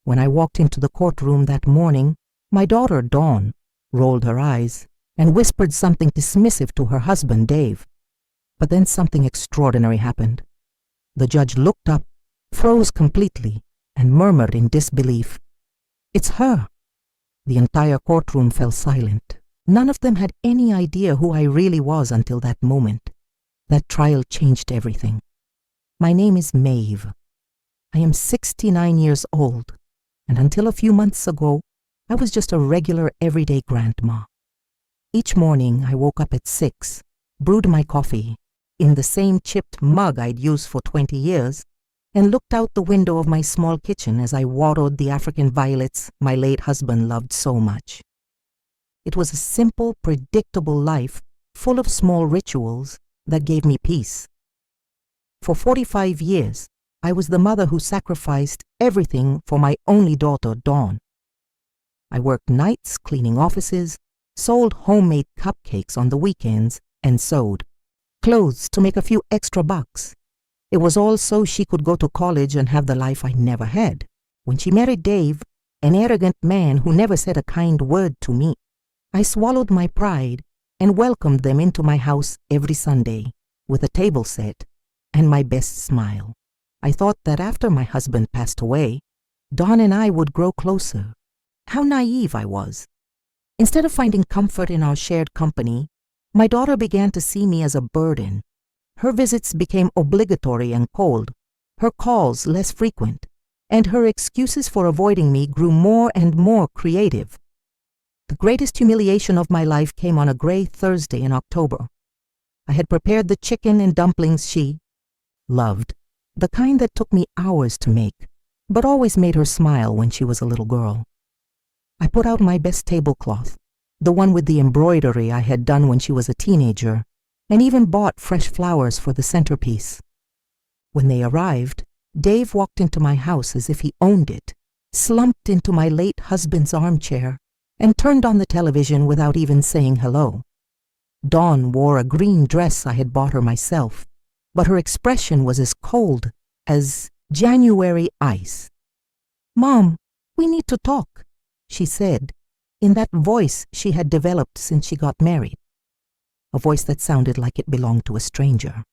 When I walked into the courtroom that morning, my daughter, Dawn, rolled her eyes and whispered something dismissive to her husband, Dave. But then something extraordinary happened. The judge looked up, froze completely, and murmured in disbelief, "It's her." The entire courtroom fell silent. None of them had any idea who I really was until that moment. That trial changed everything. My name is Maeve. I am 69 years old, and until a few months ago, I was just a regular everyday grandma. Each morning I woke up at 6, brewed my coffee in the same chipped mug I'd used for 20 years, and looked out the window of my small kitchen as I watered the African violets my late husband loved so much. It was a simple, predictable life full of small rituals that gave me peace. For 45 years, I was the mother who sacrificed everything for my only daughter, Dawn. I worked nights cleaning offices, sold homemade cupcakes on the weekends, and sewed clothes to make a few extra bucks. It was all so she could go to college and have the life I never had. When she married Dave, an arrogant man who never said a kind word to me, I swallowed my pride and welcomed them into my house every Sunday with a table set and my best smile. I thought that after my husband passed away, Dawn and I would grow closer. How naive I was. Instead of finding comfort in our shared company, my daughter began to see me as a burden. Her visits became obligatory and cold, her calls less frequent, and her excuses for avoiding me grew more and more creative. The greatest humiliation of my life came on a gray Thursday in October. I had prepared the chicken and dumplings she loved, the kind that took me hours to make, but always made her smile when she was a little girl. I put out my best tablecloth, the one with the embroidery I had done when she was a teenager, and even bought fresh flowers for the centerpiece. When they arrived, Dave walked into my house as if he owned it, slumped into my late husband's armchair, and turned on the television without even saying hello. Dawn wore a green dress I had bought her myself, but her expression was as cold as January ice. "Mom, we need to talk," she said, in that voice she had developed since she got married, a voice that sounded like it belonged to a stranger.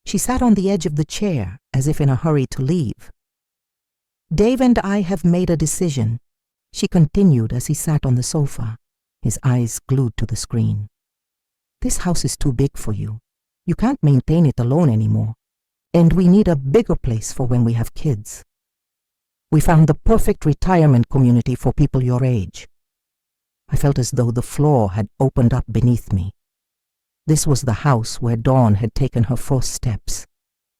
She sat on the edge of the chair as if in a hurry to leave. "Dave and I have made a decision," she continued as he sat on the sofa, his eyes glued to the screen. "This house is too big for you. You can't maintain it alone anymore, and we need a bigger place for when we have kids. We found the perfect retirement community for people your age." I felt as though the floor had opened up beneath me. This was the house where Dawn had taken her first steps,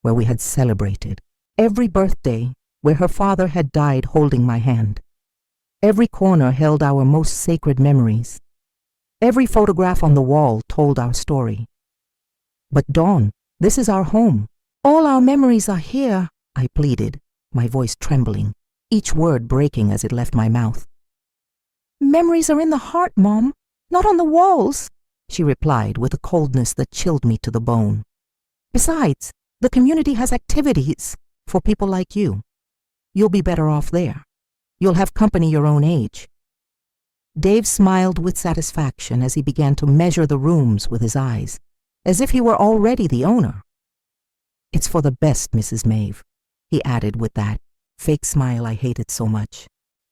where we had celebrated every birthday, where her father had died holding my hand. Every corner held our most sacred memories. Every photograph on the wall told our story. "But Dawn, this is our home. All our memories are here," I pleaded, my voice trembling, each word breaking as it left my mouth. "Memories are in the heart, Mom, not on the walls," she replied with a coldness that chilled me to the bone. "Besides, the community has activities for people like you. You'll be better off there. You'll have company your own age." Dave smiled with satisfaction as he began to measure the rooms with his eyes, as if he were already the owner. "It's for the best, Mrs. Maeve," he added with that fake smile I hated so much.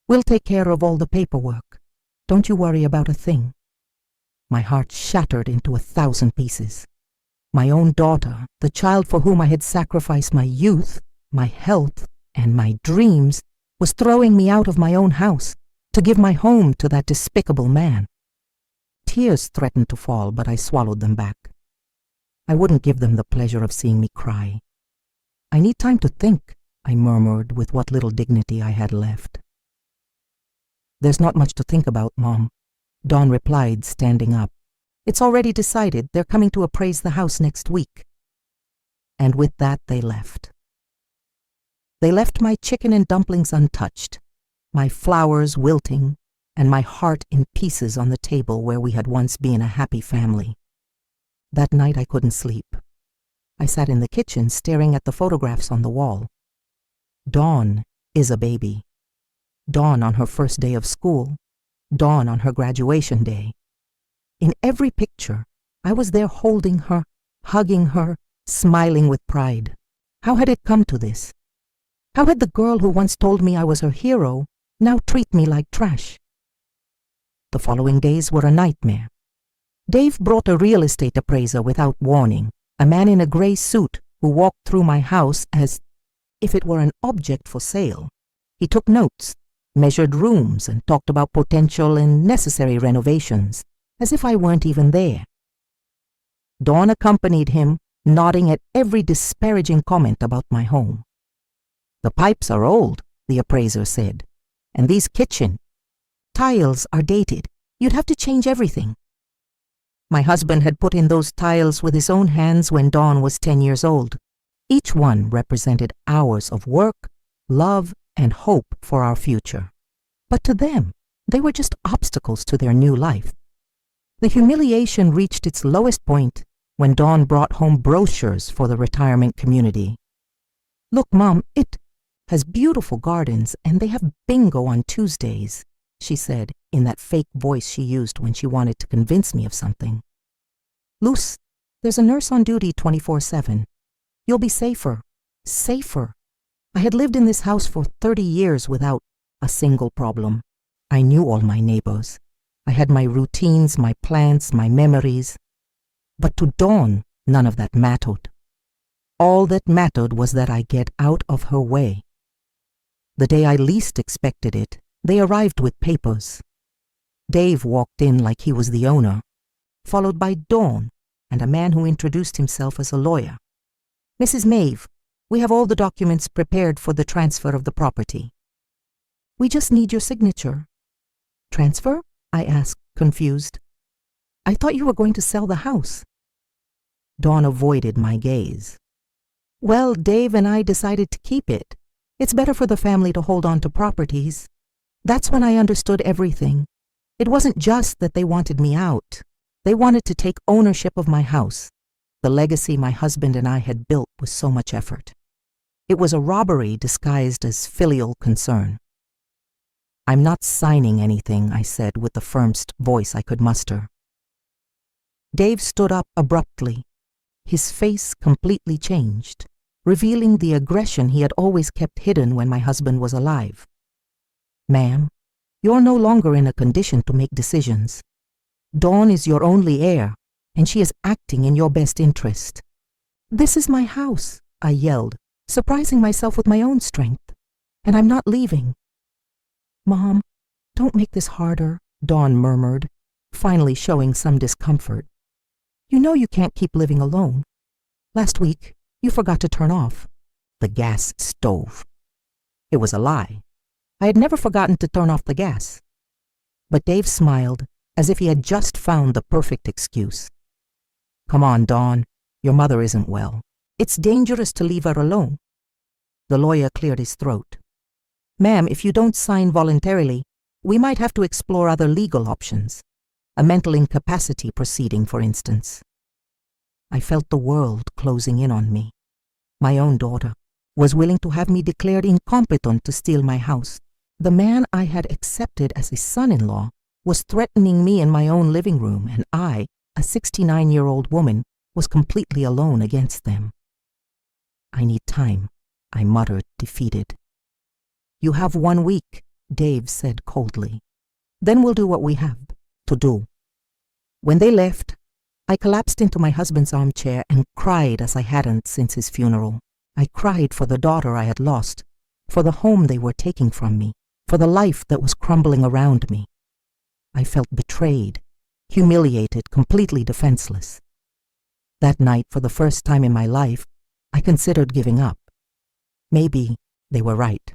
"We'll take care of all the paperwork. Don't you worry about a thing." My heart shattered into 1,000 pieces. My own daughter, the child for whom I had sacrificed my youth, my health, and my dreams, was throwing me out of my own house to give my home to that despicable man. Tears threatened to fall, but I swallowed them back. I wouldn't give them the pleasure of seeing me cry. "I need time to think," I murmured with what little dignity I had left. "There's not much to think about, Mom," Dawn replied, standing up. "It's already decided. They're coming to appraise the house next week." And with that they left. They left my chicken and dumplings untouched, my flowers wilting, and my heart in pieces on the table where we had once been a happy family. That night I couldn't sleep. I sat in the kitchen staring at the photographs on the wall. Dawn is a baby. Dawn on her first day of school, Dawn on her graduation day. In every picture, I was there holding her, hugging her, smiling with pride. How had it come to this? How had the girl who once told me I was her hero now treat me like trash? The following days were a nightmare. Dave brought a real estate appraiser without warning, a man in a gray suit who walked through my house as if it were an object for sale. He took notes, measured rooms, and talked about potential and necessary renovations, as if I weren't even there. Dawn accompanied him, nodding at every disparaging comment about my home. "The pipes are old," the appraiser said, "and these kitchen tiles are dated. You'd have to change everything." My husband had put in those tiles with his own hands when Dawn was 10 years old. Each one represented hours of work, love, and hope for our future. But to them, they were just obstacles to their new life. The humiliation reached its lowest point when Dawn brought home brochures for the retirement community. "Look, Mom, it has beautiful gardens and they have bingo on Tuesdays," she said in that fake voice she used when she wanted to convince me of something. "Luce, there's a nurse on duty 24/7. You'll be safer. Safer." I had lived in this house for 30 years without a single problem. I knew all my neighbors. I had my routines, my plants, my memories. But to Dawn, none of that mattered. All that mattered was that I get out of her way. The day I least expected it, they arrived with papers. Dave walked in like he was the owner, followed by Dawn and a man who introduced himself as a lawyer. "Mrs. Maeve, we have all the documents prepared for the transfer of the property." "We just need your signature." "Transfer?" I asked, confused. "I thought you were going to sell the house." Dawn avoided my gaze. "Well, Dave and I decided to keep it. It's better for the family to hold on to properties." That's when I understood everything. It wasn't just that they wanted me out. They wanted to take ownership of my house. The legacy my husband and I had built with so much effort. It was a robbery disguised as filial concern. "I'm not signing anything," I said with the firmest voice I could muster. Dave stood up abruptly. His face completely changed, revealing the aggression he had always kept hidden when my husband was alive. "Ma'am, you're no longer in a condition to make decisions. Dawn is your only heir, and she is acting in your best interest." "This is my house," I yelled, surprising myself with my own strength. "And I'm not leaving." "Mom, don't make this harder," Dawn murmured, finally showing some discomfort. "You know you can't keep living alone. Last week, you forgot to turn off the gas stove." It was a lie. I had never forgotten to turn off the gas. But Dave smiled, as if he had just found the perfect excuse. "Come on, Dawn. Your mother isn't well. It's dangerous to leave her alone." The lawyer cleared his throat. "Ma'am, if you don't sign voluntarily, we might have to explore other legal options. A mental incapacity proceeding, for instance." I felt the world closing in on me. My own daughter was willing to have me declared incompetent to steal my house. The man I had accepted as a son-in-law was threatening me in my own living room, and I, a 69-year-old woman, was completely alone against them. "I need time," I muttered, defeated. "You have 1 week," Dave said coldly. "Then we'll do what we have to do." When they left, I collapsed into my husband's armchair and cried as I hadn't since his funeral. I cried for the daughter I had lost, for the home they were taking from me, for the life that was crumbling around me. I felt betrayed, humiliated, completely defenseless. That night, for the first time in my life, I considered giving up. Maybe they were right.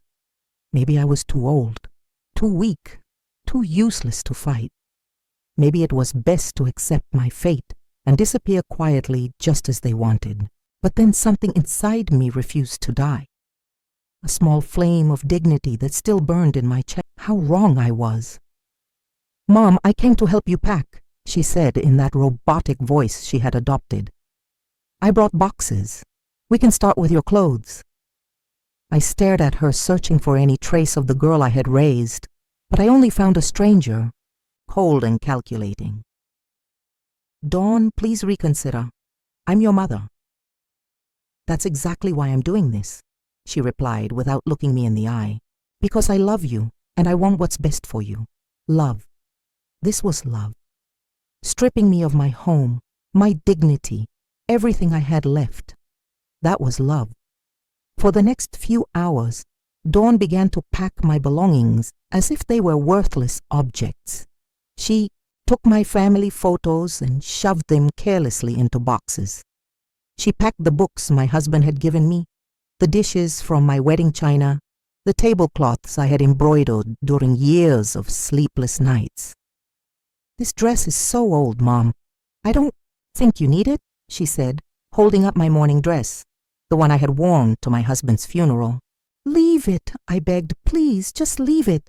Maybe I was too old, too weak, too useless to fight. Maybe it was best to accept my fate and disappear quietly just as they wanted. But then something inside me refused to die. A small flame of dignity that still burned in my chest. How wrong I was. "Mom, I came to help you pack," she said in that robotic voice she had adopted. "I brought boxes. We can start with your clothes." I stared at her, searching for any trace of the girl I had raised, but I only found a stranger, cold and calculating. "Dawn, please reconsider. I'm your mother." "That's exactly why I'm doing this," she replied without looking me in the eye. "Because I love you, and I want what's best for you. Love." This was love. Stripping me of my home, my dignity, everything I had left. That was love. For the next few hours, Dawn began to pack my belongings as if they were worthless objects. She took my family photos and shoved them carelessly into boxes. She packed the books my husband had given me, the dishes from my wedding china, the tablecloths I had embroidered during years of sleepless nights. "This dress is so old, Mom. I don't think you need it," she said, holding up my morning dress, the one I had worn to my husband's funeral. "Leave it," I begged. "Please, just leave it."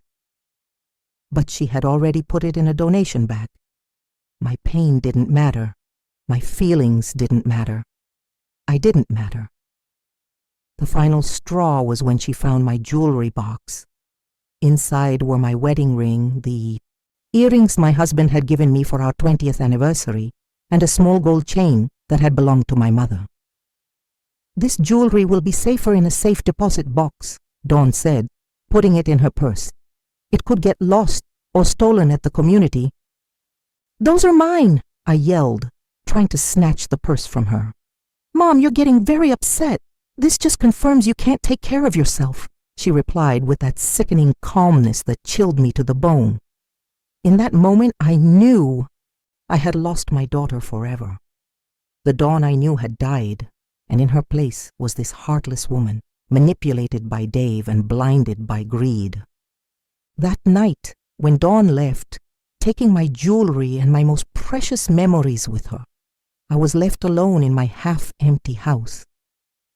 But she had already put it in a donation bag. My pain didn't matter. My feelings didn't matter. I didn't matter. The final straw was when she found my jewelry box. Inside were my wedding ring, the earrings my husband had given me for our 20th anniversary, and a small gold chain that had belonged to my mother. "This jewelry will be safer in a safe deposit box," Dawn said, putting it in her purse. "It could get lost or stolen at the community." "Those are mine," I yelled, trying to snatch the purse from her. "Mom, you're getting very upset. This just confirms you can't take care of yourself," she replied with that sickening calmness that chilled me to the bone. In that moment, I knew I had lost my daughter forever. The Dawn I knew had died, and in her place was this heartless woman, manipulated by Dave and blinded by greed. That night, when Dawn left, taking my jewelry and my most precious memories with her, I was left alone in my half-empty house.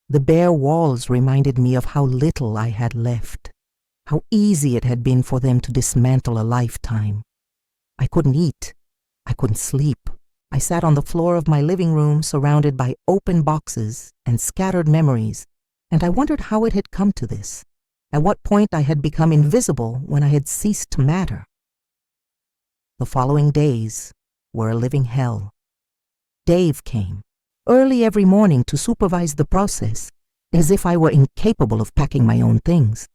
The bare walls reminded me of how little I had left, how easy it had been for them to dismantle a lifetime. I couldn't eat. I couldn't sleep. I sat on the floor of my living room surrounded by open boxes and scattered memories, and I wondered how it had come to this. At what point I had become invisible when I had ceased to matter. The following days were a living hell. Dave came, early every morning to supervise the process, as if I were incapable of packing my own things.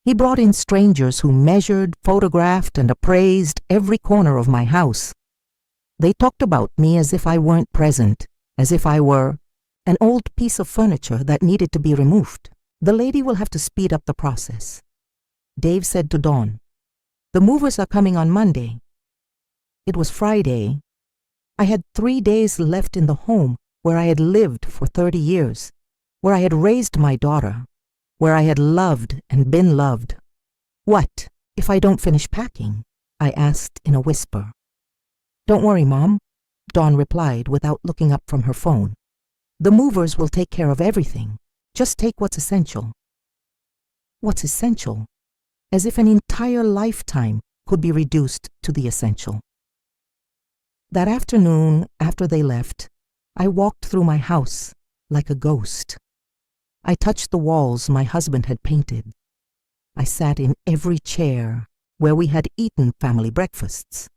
He brought in strangers who measured, photographed, and appraised every corner of my house. They talked about me as if I weren't present, as if I were an old piece of furniture that needed to be removed. "The lady will have to speed up the process," Dave said to Dawn. "The movers are coming on Monday." It was Friday. I had 3 days left in the home where I had lived for 30 years, where I had raised my daughter, where I had loved and been loved. "What if I don't finish packing?" I asked in a whisper. "Don't worry, Mom," Dawn replied without looking up from her phone. "The movers will take care of everything. Just take what's essential." What's essential? As if an entire lifetime could be reduced to the essential. That afternoon, after they left, I walked through my house like a ghost. I touched the walls my husband had painted. I sat in every chair where we had eaten family breakfasts.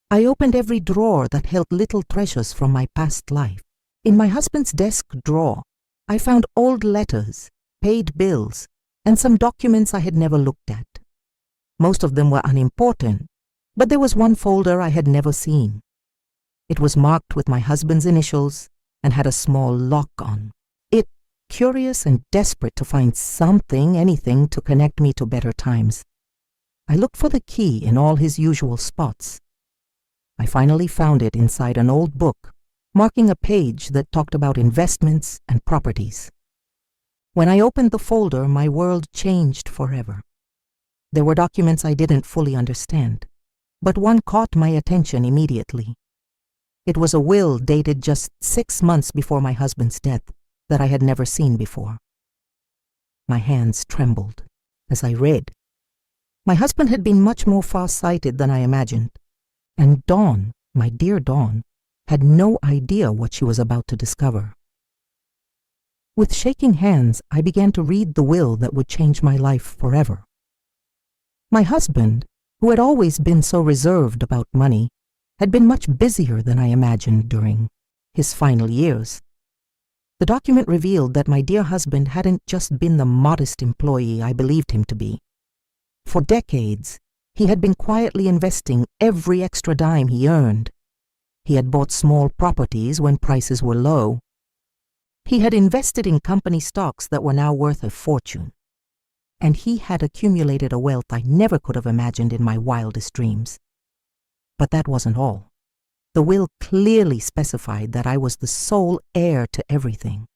I opened every drawer that held little treasures from my past life. In my husband's desk drawer, I found old letters, paid bills, and some documents I had never looked at. Most of them were unimportant, but there was one folder I had never seen. It was marked with my husband's initials and had a small lock on it, curious and desperate to find something, anything, to connect me to better times. I looked for the key in all his usual spots. I finally found it inside an old book, marking a page that talked about investments and properties. When I opened the folder, my world changed forever. There were documents I didn't fully understand, but one caught my attention immediately. It was a will dated just 6 months before my husband's death that I had never seen before. My hands trembled as I read. My husband had been much more far-sighted than I imagined, and Dawn, my dear Dawn, had no idea what she was about to discover. With shaking hands, I began to read the will that would change my life forever. My husband, who had always been so reserved about money, had been much busier than I imagined during his final years. The document revealed that my dear husband hadn't just been the modest employee I believed him to be. For decades, he had been quietly investing every extra dime he earned. He had bought small properties when prices were low. He had invested in company stocks that were now worth a fortune. And he had accumulated a wealth I never could have imagined in my wildest dreams. But that wasn't all. The will clearly specified that I was the sole heir to everything.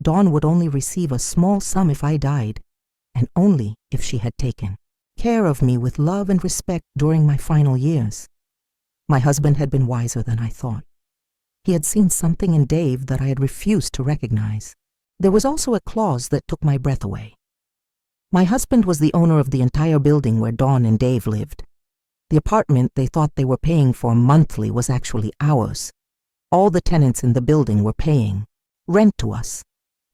Dawn would only receive a small sum if I died, and only if she had taken care of me with love and respect during my final years. My husband had been wiser than I thought. He had seen something in Dave that I had refused to recognize. There was also a clause that took my breath away. My husband was the owner of the entire building where Dawn and Dave lived. The apartment they thought they were paying for monthly was actually ours. All the tenants in the building were paying rent to us,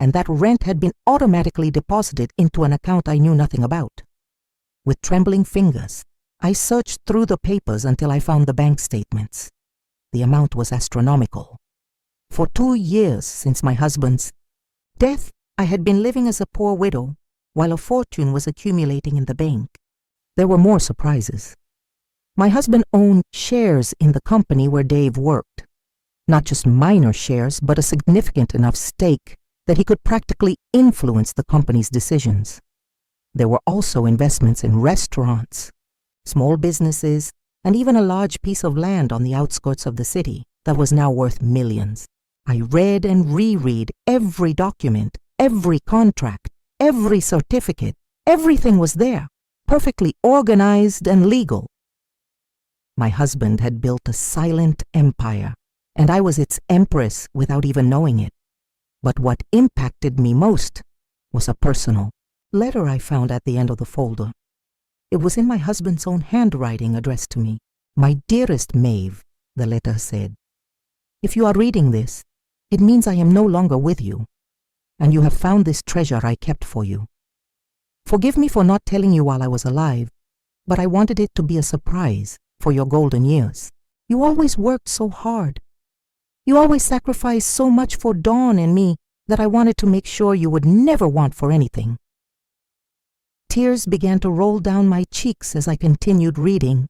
and that rent had been automatically deposited into an account I knew nothing about. With trembling fingers, I searched through the papers until I found the bank statements. The amount was astronomical. For 2 years since my husband's death, I had been living as a poor widow, while a fortune was accumulating in the bank. There were more surprises. My husband owned shares in the company where Dave worked. Not just minor shares, but a significant enough stake that he could practically influence the company's decisions. There were also investments in restaurants, small businesses, and even a large piece of land on the outskirts of the city that was now worth millions. I read and reread every document, every contract, every certificate. Everything was there, perfectly organized and legal. My husband had built a silent empire, and I was its empress without even knowing it. But what impacted me most was a personal letter I found at the end of the folder. It was in my husband's own handwriting addressed to me. "My dearest Maeve," the letter said, "if you are reading this, it means I am no longer with you, and you have found this treasure I kept for you. Forgive me for not telling you while I was alive, but I wanted it to be a surprise for your golden years. You always worked so hard. You always sacrificed so much for Dawn and me that I wanted to make sure you would never want for anything." Tears began to roll down my cheeks as I continued reading.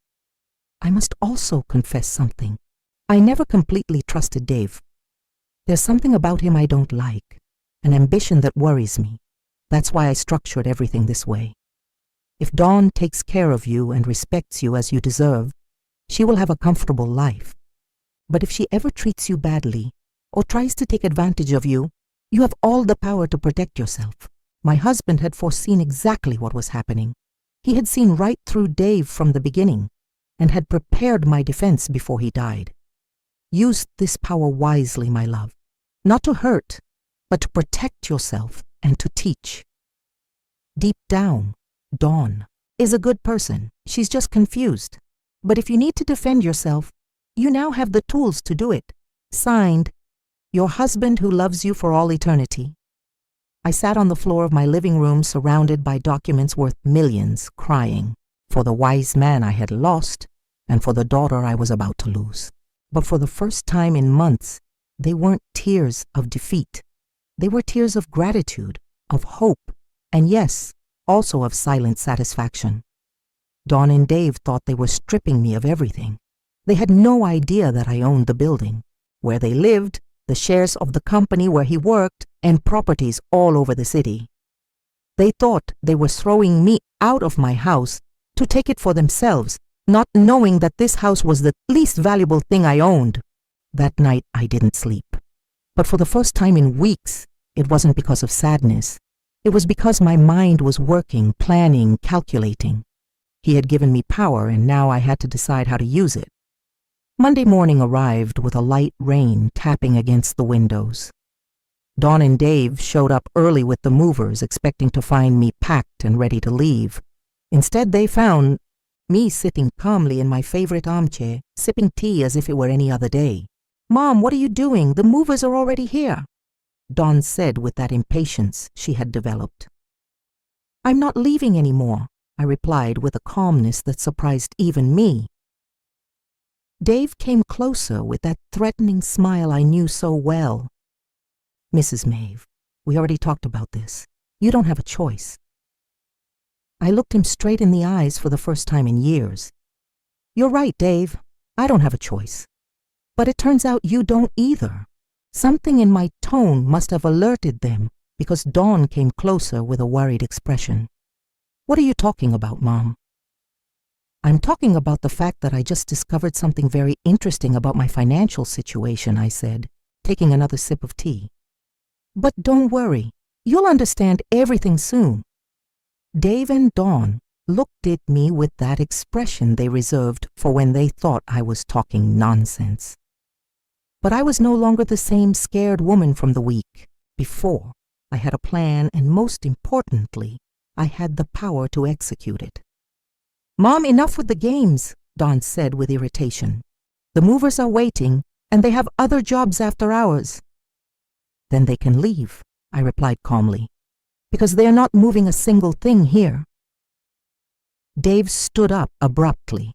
I must also confess something. I never completely trusted Dave. There's something about him I don't like, an ambition that worries me. That's why I structured everything this way. If Dawn takes care of you and respects you as you deserve, she will have a comfortable life. But if she ever treats you badly or tries to take advantage of you, you have all the power to protect yourself. My husband had foreseen exactly what was happening. He had seen right through Dave from the beginning and had prepared my defense before he died. Use this power wisely, my love. Not to hurt, but to protect yourself and to teach. Deep down, Dawn is a good person. She's just confused. But if you need to defend yourself, you now have the tools to do it. Signed, your husband who loves you for all eternity. I sat on the floor of my living room surrounded by documents worth millions, crying for the wise man I had lost and for the daughter I was about to lose. But for the first time in months, they weren't tears of defeat. They were tears of gratitude, of hope, and yes, also of silent satisfaction. Dawn and Dave thought they were stripping me of everything. They had no idea that I owned the building, where they lived, the shares of the company where he worked, and properties all over the city. They thought they were throwing me out of my house to take it for themselves, not knowing that this house was the least valuable thing I owned. That night I didn't sleep. But for the first time in weeks, it wasn't because of sadness. It was because my mind was working, planning, calculating. He had given me power, and now I had to decide how to use it. Monday morning arrived with a light rain tapping against the windows. Dawn and Dave showed up early with the movers, expecting to find me packed and ready to leave. Instead, they found me sitting calmly in my favorite armchair, sipping tea as if it were any other day. "Mom, what are you doing? The movers are already here." Dawn said with that impatience she had developed. I'm not leaving anymore, I replied with a calmness that surprised even me. Dave came closer with that threatening smile I knew so well. Mrs. Maeve, we already talked about this. You don't have a choice. I looked him straight in the eyes for the first time in years. You're right, Dave. I don't have a choice. But it turns out you don't either. Something in my tone must have alerted them because Dawn came closer with a worried expression. What are you talking about, Mom? I'm talking about the fact that I just discovered something very interesting about my financial situation, I said, taking another sip of tea. But don't worry, you'll understand everything soon. Dave and Dawn looked at me with that expression they reserved for when they thought I was talking nonsense. But I was no longer the same scared woman from the week before. I had a plan, and most importantly, I had the power to execute it. Mom, enough with the games, Dawn said with irritation. The movers are waiting, and they have other jobs after hours. Then they can leave, I replied calmly, because they are not moving a single thing here. Dave stood up abruptly.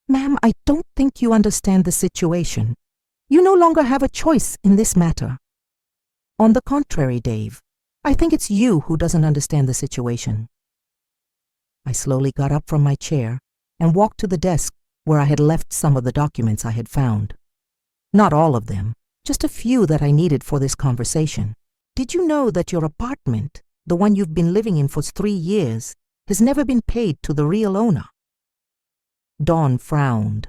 Ma'am, I don't think you understand the situation. You no longer have a choice in this matter. On the contrary, Dave, I think it's you who doesn't understand the situation. I slowly got up from my chair and walked to the desk where I had left some of the documents I had found. Not all of them, just a few that I needed for this conversation. Did you know that your apartment, the one you've been living in for 3 years, has never been paid to the real owner? Dawn frowned.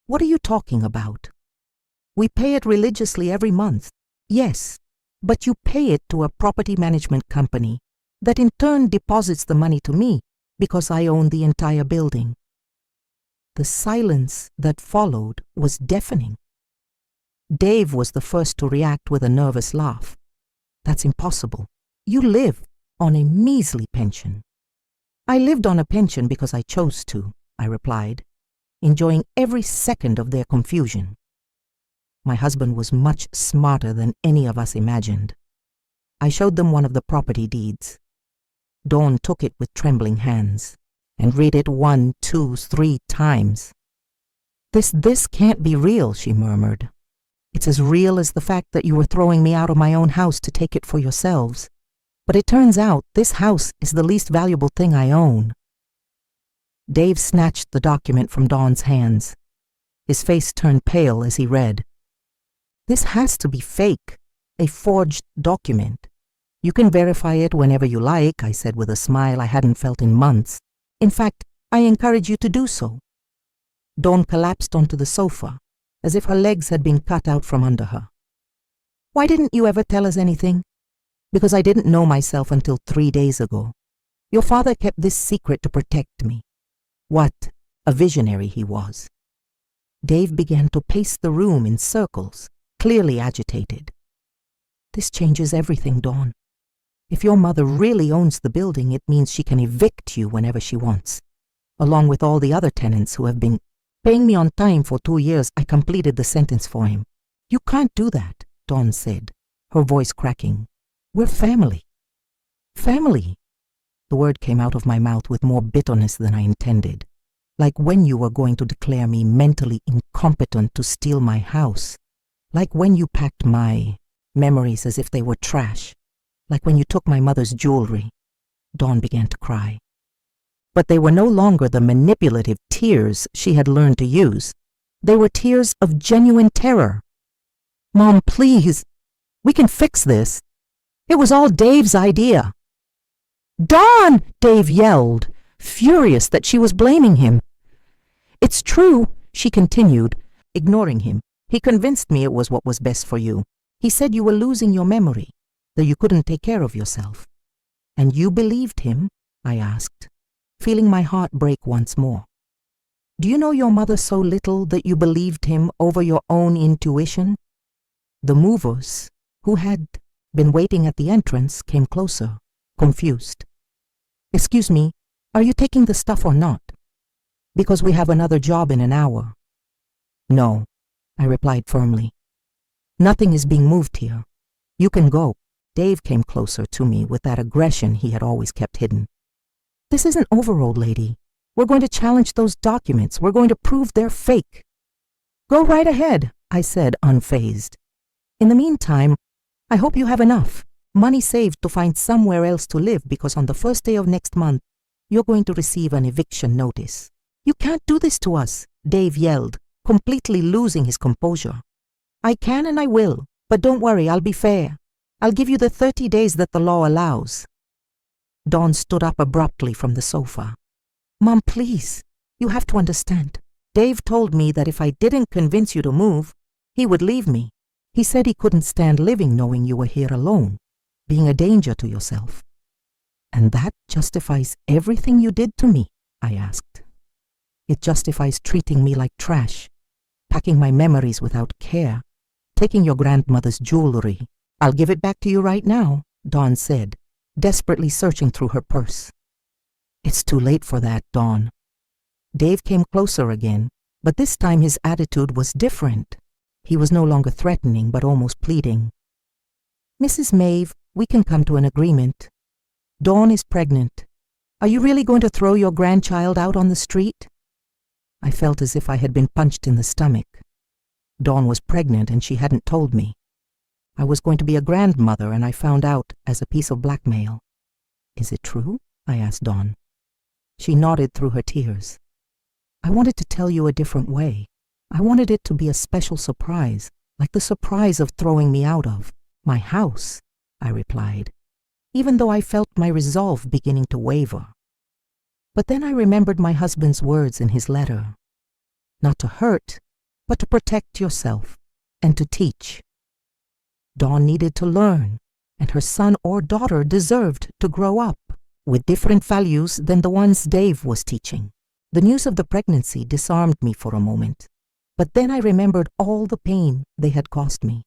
What are you talking about? We pay it religiously every month. Yes, but you pay it to a property management company that in turn deposits the money to me because I own the entire building. The silence that followed was deafening. Dave was the first to react with a nervous laugh. That's impossible. You live on a measly pension. I lived on a pension because I chose to, I replied, enjoying every second of their confusion. My husband was much smarter than any of us imagined. I showed them one of the property deeds. Dawn took it with trembling hands and read it 1, 2, 3 times. This can't be real, she murmured. It's as real as the fact that you were throwing me out of my own house to take it for yourselves. But it turns out this house is the least valuable thing I own. Dave snatched the document from Dawn's hands. His face turned pale as he read. This has to be fake, a forged document. You can verify it whenever you like, I said with a smile I hadn't felt in months. In fact, I encourage you to do so. Dawn collapsed onto the sofa, as if her legs had been cut out from under her. Why didn't you ever tell us anything? Because I didn't know myself until 3 days ago. Your father kept this secret to protect me. What a visionary he was. Dave began to pace the room in circles, clearly agitated. This changes everything, Dawn. If your mother really owns the building, it means she can evict you whenever she wants, along with all the other tenants who have been paying me on time for 2 years. I completed the sentence for him. You can't do that, Dawn said, her voice cracking. We're family. Family. The word came out of my mouth with more bitterness than I intended, like when you were going to declare me mentally incompetent to steal my house, like when you packed my memories as if they were trash, like when you took my mother's jewelry. Dawn began to cry. But they were no longer the manipulative tears she had learned to use. They were tears of genuine terror. Mom, please, we can fix this. It was all Dave's idea. Dawn! Dave yelled, furious that she was blaming him. It's true, she continued, ignoring him. He convinced me it was what was best for you. He said you were losing your memory, that you couldn't take care of yourself. And you believed him? I asked, feeling my heart break once more. Do you know your mother so little that you believed him over your own intuition? The movers, who had been waiting at the entrance, came closer, confused. Excuse me, are you taking the stuff or not? Because we have another job in an hour. No, I replied firmly. Nothing is being moved here. You can go. Dave came closer to me with that aggression he had always kept hidden. This isn't over, old lady. We're going to challenge those documents. We're going to prove they're fake. Go right ahead, I said, unfazed. In the meantime, I hope you have enough money saved to find somewhere else to live, because on the first day of next month, you're going to receive an eviction notice. You can't do this to us, Dave yelled, completely losing his composure. I can and I will, but don't worry, I'll be fair. I'll give you the 30 days that the law allows. Dawn stood up abruptly from the sofa. Mom, please, you have to understand. Dave told me that if I didn't convince you to move, he would leave me. He said he couldn't stand living knowing you were here alone, being a danger to yourself. And that justifies everything you did to me, I asked. It justifies treating me like trash, packing my memories without care, taking your grandmother's jewelry. I'll give it back to you right now, Dawn said, desperately searching through her purse. It's too late for that, Dawn. Dave came closer again, but this time his attitude was different. He was no longer threatening, but almost pleading. Mrs. Maeve, we can come to an agreement. Dawn is pregnant. Are you really going to throw your grandchild out on the street? I felt as if I had been punched in the stomach. Dawn was pregnant and she hadn't told me. I was going to be a grandmother, and I found out as a piece of blackmail. Is it true? I asked Dawn. She nodded through her tears. I wanted to tell you a different way. I wanted it to be a special surprise, like the surprise of throwing me out of my house, I replied, even though I felt my resolve beginning to waver. But then I remembered my husband's words in his letter. Not to hurt, but to protect yourself and to teach. Dawn needed to learn, and her son or daughter deserved to grow up with different values than the ones Dave was teaching. The news of the pregnancy disarmed me for a moment, but then I remembered all the pain they had cost me.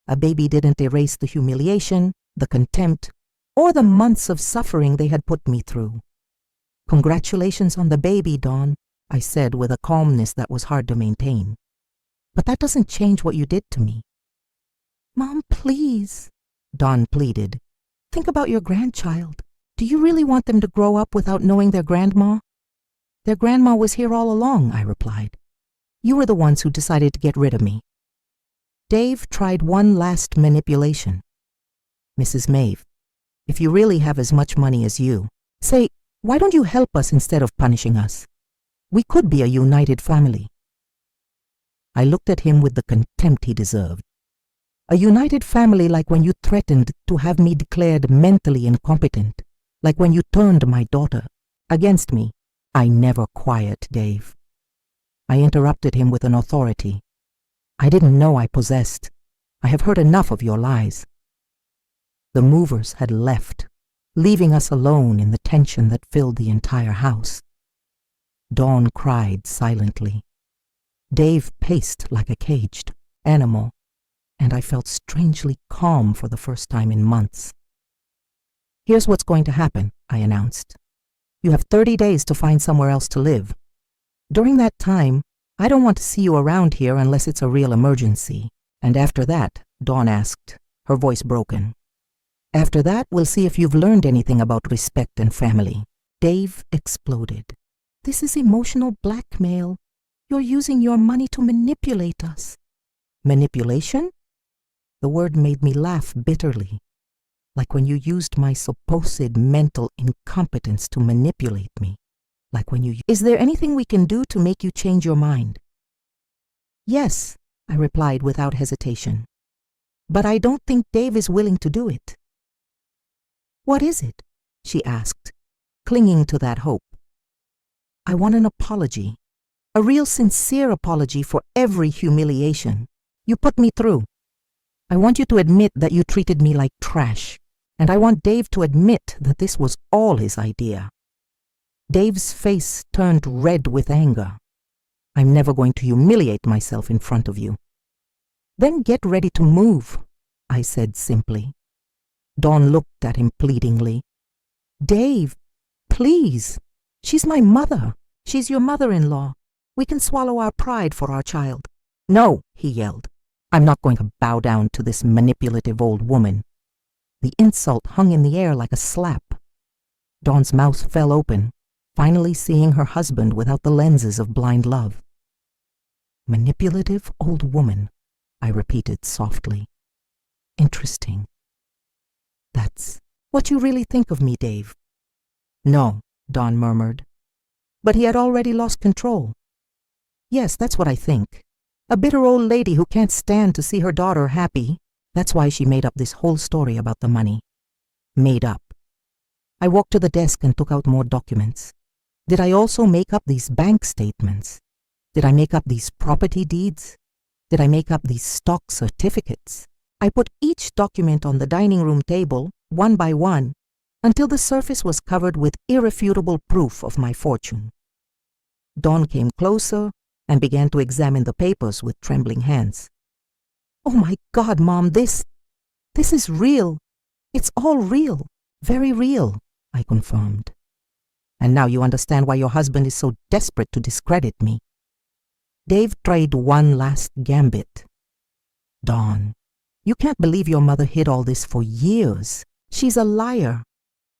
A baby didn't erase the humiliation, the contempt, or the months of suffering they had put me through. Congratulations on the baby, Dawn, I said with a calmness that was hard to maintain. But that doesn't change what you did to me. Mom, please, Dawn pleaded. Think about your grandchild. Do you really want them to grow up without knowing their grandma? Their grandma was here all along, I replied. You were the ones who decided to get rid of me. Dave tried one last manipulation. Mrs. Maeve, if you really have as much money as you, say, why don't you help us instead of punishing us? We could be a united family. I looked at him with the contempt he deserved. A united family, like when you threatened to have me declared mentally incompetent, like when you turned my daughter against me. I never quiet, Dave. I interrupted him with an authority I didn't know I possessed. I have heard enough of your lies. The movers had left, leaving us alone in the tension that filled the entire house. Dawn cried silently. Dave paced like a caged animal, and I felt strangely calm for the first time in months. Here's what's going to happen, I announced. You have 30 days to find somewhere else to live. During that time, I don't want to see you around here unless it's a real emergency. And after that, Dawn asked, her voice broken. After that, we'll see if you've learned anything about respect and family. Dave exploded. This is emotional blackmail. You're using your money to manipulate us. Manipulation? The word made me laugh bitterly, like when you used my supposed mental incompetence to manipulate me. Like when you... Is there anything we can do to make you change your mind? Yes, I replied without hesitation. But I don't think Dave is willing to do it. What is it? She asked, clinging to that hope. I want an apology, a real sincere apology for every humiliation you put me through. I want you to admit that you treated me like trash, and I want Dave to admit that this was all his idea. Dave's face turned red with anger. I'm never going to humiliate myself in front of you. Then get ready to move, I said simply. Dawn looked at him pleadingly. Dave, please. She's my mother. She's your mother-in-law. We can swallow our pride for our child. No, he yelled. I'm not going to bow down to this manipulative old woman. The insult hung in the air like a slap. Dawn's mouth fell open, finally seeing her husband without the lenses of blind love. Manipulative old woman, I repeated softly. Interesting. That's what you really think of me, Dave. No, Dawn murmured. But he had already lost control. Yes, that's what I think. A bitter old lady who can't stand to see her daughter happy. That's why she made up this whole story about the money. Made up. I walked to the desk and took out more documents. Did I also make up these bank statements? Did I make up these property deeds? Did I make up these stock certificates? I put each document on the dining room table, one by one, until the surface was covered with irrefutable proof of my fortune. Dawn came closer and began to examine the papers with trembling hands. Oh my God, Mom, this is real. It's all real, very real, I confirmed. And now you understand why your husband is so desperate to discredit me. Dave tried one last gambit. Dawn, you can't believe your mother hid all this for years. She's a liar.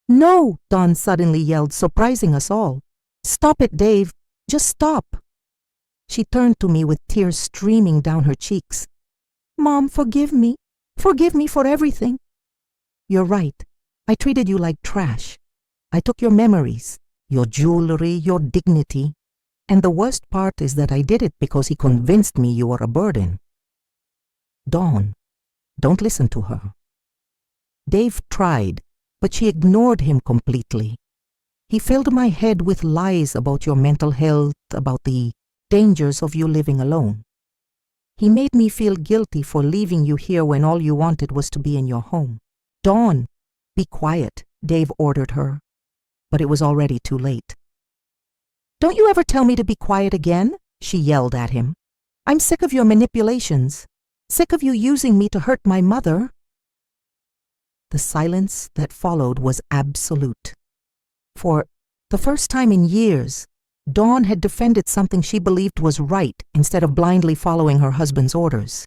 No, Dawn suddenly yelled, surprising us all. Stop it, Dave. Just stop. She turned to me with tears streaming down her cheeks. Mom, forgive me. Forgive me for everything. You're right. I treated you like trash. I took your memories, your jewelry, your dignity. And the worst part is that I did it because he convinced me you were a burden. Dawn, don't listen to her. Dave tried, but she ignored him completely. He filled my head with lies about your mental health, about the dangers of you living alone. He made me feel guilty for leaving you here when all you wanted was to be in your home. Dawn, be quiet, Dave ordered her. But it was already too late. Don't you ever tell me to be quiet again, she yelled at him. I'm sick of your manipulations, sick of you using me to hurt my mother. The silence that followed was absolute. For the first time in years, Dawn had defended something she believed was right instead of blindly following her husband's orders.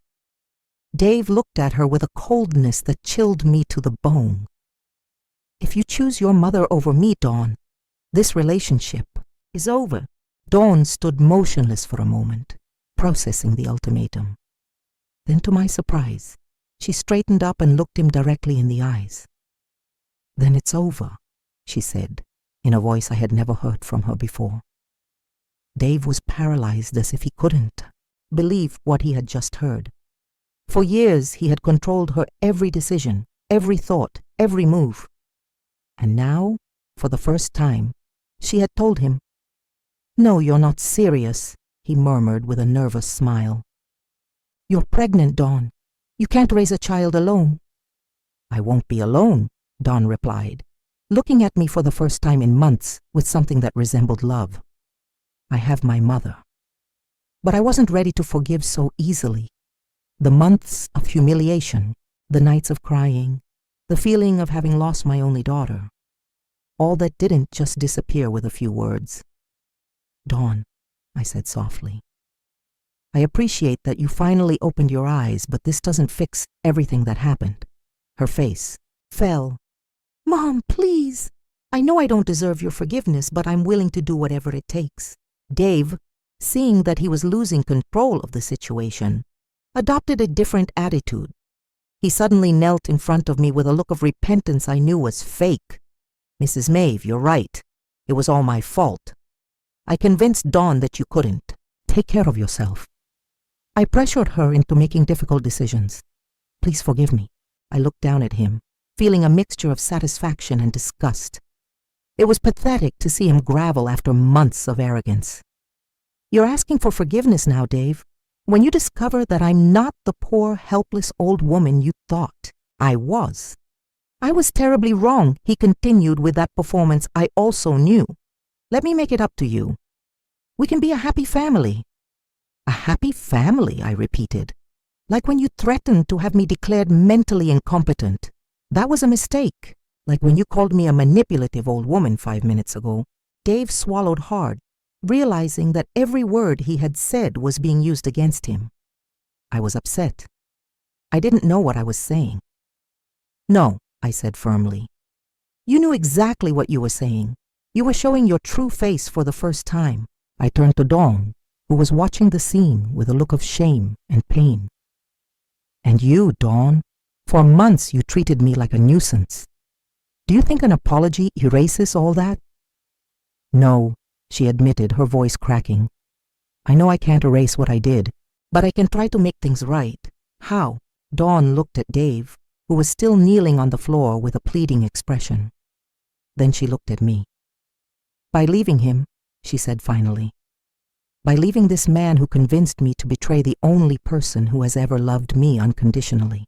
Dave looked at her with a coldness that chilled me to the bone. If you choose your mother over me, Dawn, this relationship is over. Dawn stood motionless for a moment, processing the ultimatum. Then, to my surprise, she straightened up and looked him directly in the eyes. Then it's over, she said, in a voice I had never heard from her before. Dave was paralyzed as if he couldn't believe what he had just heard. For years he had controlled her every decision, every thought, every move. And now, for the first time, she had told him, "No, you're not serious," he murmured with a nervous smile. "You're pregnant, Dawn. You can't raise a child alone." "I won't be alone," Dawn replied, looking at me for the first time in months with something that resembled love. "I have my mother." But I wasn't ready to forgive so easily. The months of humiliation, the nights of crying, the feeling of having lost my only daughter, all that didn't just disappear with a few words. "Dawn," I said softly, "I appreciate that you finally opened your eyes, but this doesn't fix everything that happened." Her face fell. "Mom, please. I know I don't deserve your forgiveness, but I'm willing to do whatever it takes." Dave, seeing that he was losing control of the situation, adopted a different attitude. He suddenly knelt in front of me with a look of repentance I knew was fake. "Mrs. Maeve, you're right. It was all my fault. I convinced Dawn that you couldn't. Take care of yourself." I pressured her into making difficult decisions. "Please forgive me." I looked down at him, feeling a mixture of satisfaction and disgust. It was pathetic to see him gravel after months of arrogance. "You're asking for forgiveness now, Dave, when you discover that I'm not the poor, helpless old woman you thought I was." "I was terribly wrong," he continued with that performance I also knew. "Let me make it up to you. We can be a happy family." "A happy family," I repeated. "Like when you threatened to have me declared mentally incompetent. That was a mistake. Like when you called me a manipulative old woman 5 minutes ago." Dave swallowed hard, realizing that every word he had said was being used against him. I was upset. I didn't know what I was saying. No, I said firmly. You knew exactly what you were saying. You were showing your true face for the first time. I turned to Dawn, who was watching the scene with a look of shame and pain. And you, Dawn, for months you treated me like a nuisance. Do you think an apology erases all that? No, she admitted, her voice cracking. I know I can't erase what I did, but I can try to make things right. How? Dawn looked at Dave, who was still kneeling on the floor with a pleading expression. Then she looked at me. By leaving him, she said finally. By leaving this man who convinced me to betray the only person who has ever loved me unconditionally.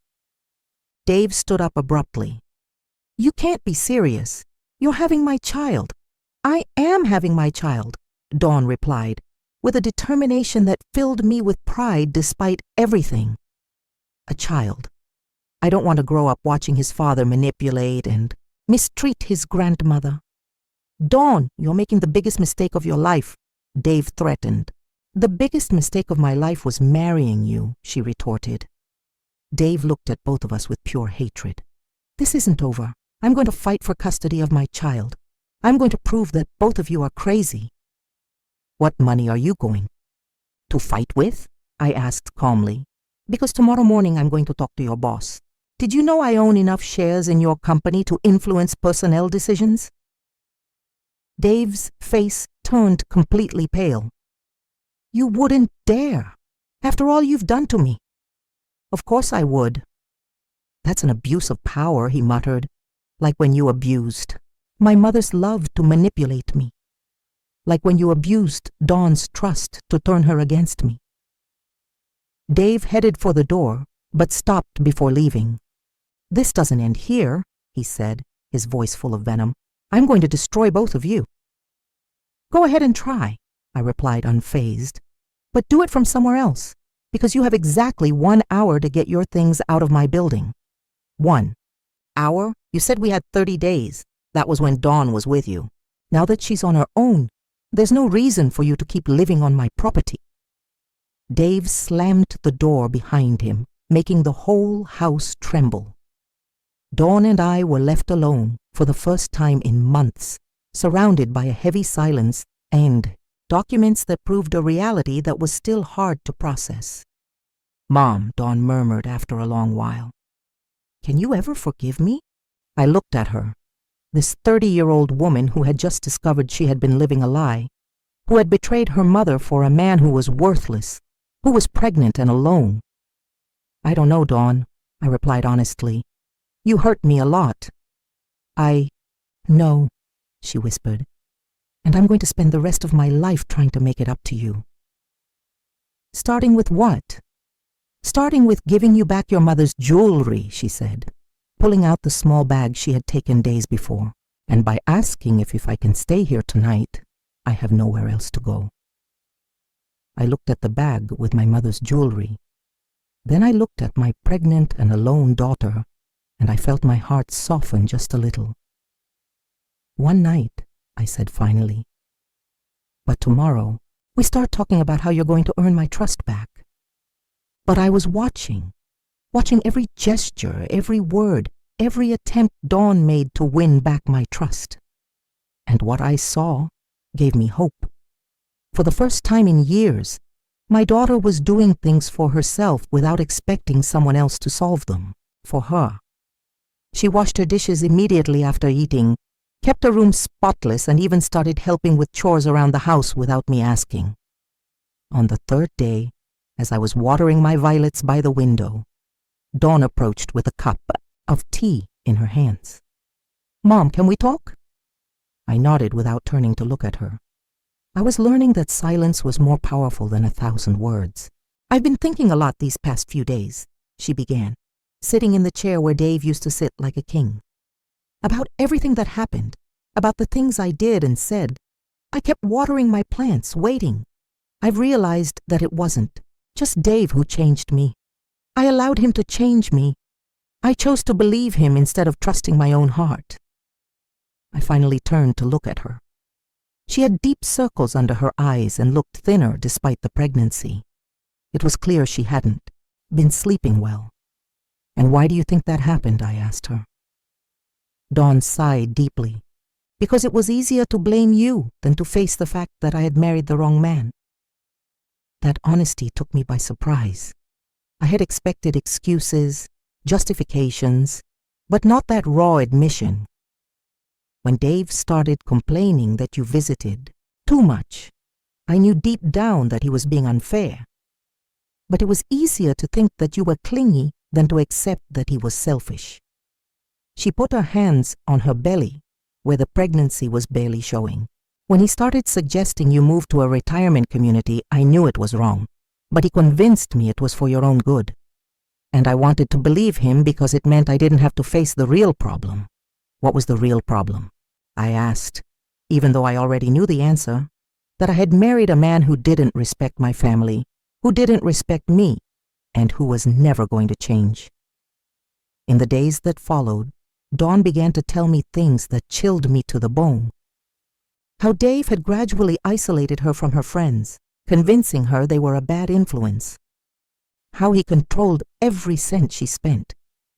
Dave stood up abruptly. You can't be serious. You're having my child. I am having my child, Dawn replied, with a determination that filled me with pride despite everything. A child. I don't want to grow up watching his father manipulate and mistreat his grandmother. Dawn, you're making the biggest mistake of your life, Dave threatened. The biggest mistake of my life was marrying you, she retorted. Dave looked at both of us with pure hatred. This isn't over. I'm going to fight for custody of my child. I'm going to prove that both of you are crazy. What money are you going to fight with? I asked calmly. Because tomorrow morning I'm going to talk to your boss. Did you know I own enough shares in your company to influence personnel decisions? Dave's face turned completely pale. You wouldn't dare, after all you've done to me. Of course I would. That's an abuse of power, he muttered, like when you abused my mother's love to manipulate me, like when you abused Dawn's trust to turn her against me. Dave headed for the door, but stopped before leaving. This doesn't end here, he said, his voice full of venom. I'm going to destroy both of you. Go ahead and try, I replied unfazed, but do it from somewhere else, because you have exactly 1 hour to get your things out of my building. 1 hour? You said we had 30 days. That was when Dawn was with you. Now that she's on her own, there's no reason for you to keep living on my property. Dave slammed the door behind him, making the whole house tremble. Dawn and I were left alone for the first time in months, surrounded by a heavy silence and documents that proved a reality that was still hard to process. Mom, Dawn murmured after a long while. Can you ever forgive me? I looked at her, this 30-year-old woman who had just discovered she had been living a lie, who had betrayed her mother for a man who was worthless, who was pregnant and alone. I don't know, Dawn, I replied honestly. You hurt me a lot. I know, she whispered, and I'm going to spend the rest of my life trying to make it up to you. Starting with what? Starting with giving you back your mother's jewelry, she said, pulling out the small bag she had taken days before, and by asking if I can stay here tonight, I have nowhere else to go. I looked at the bag with my mother's jewelry. Then I looked at my pregnant and alone daughter, and I felt my heart soften just a little. One night, I said finally. But tomorrow, we start talking about how you're going to earn my trust back. But I was watching every gesture, every word, every attempt Dawn made to win back my trust. And what I saw gave me hope. For the first time in years, my daughter was doing things for herself without expecting someone else to solve them, for her. She washed her dishes immediately after eating, kept her room spotless, and even started helping with chores around the house without me asking. On the third day, as I was watering my violets by the window, Dawn approached with a cup of tea in her hands. Mom, can we talk? I nodded without turning to look at her. I was learning that silence was more powerful than 1,000 words. I've been thinking a lot these past few days, she began, sitting in the chair where Dave used to sit like a king. About everything that happened, about the things I did and said. I kept watering my plants, waiting. I've realized that it wasn't just Dave who changed me. I allowed him to change me. I chose to believe him instead of trusting my own heart. I finally turned to look at her. She had deep circles under her eyes and looked thinner despite the pregnancy. It was clear she hadn't. been sleeping well. And why do you think that happened? I asked her. Dawn sighed deeply. Because it was easier to blame you than to face the fact that I had married the wrong man. That honesty took me by surprise. I had expected excuses, justifications, but not that raw admission. When Dave started complaining that you visited too much, I knew deep down that he was being unfair. But it was easier to think that you were clingy than to accept that he was selfish. She put her hands on her belly, where the pregnancy was barely showing. When he started suggesting you move to a retirement community, I knew it was wrong, but he convinced me it was for your own good. And I wanted to believe him because it meant I didn't have to face the real problem. What was the real problem? I asked, even though I already knew the answer, that I had married a man who didn't respect my family, who didn't respect me, and who was never going to change. In the days that followed, Dawn began to tell me things that chilled me to the bone. How Dave had gradually isolated her from her friends, convincing her they were a bad influence. How he controlled every cent she spent,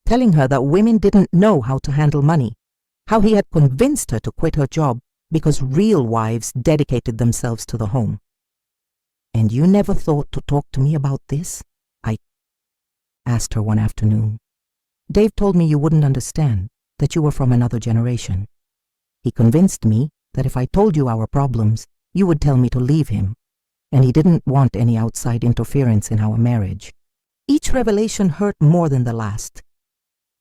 telling her that women didn't know how to handle money. How he had convinced her to quit her job because real wives dedicated themselves to the home. And you never thought to talk to me about this? I asked her one afternoon. Dave told me you wouldn't understand, that you were from another generation. He convinced me that if I told you our problems, you would tell me to leave him, and he didn't want any outside interference in our marriage. Each revelation hurt more than the last.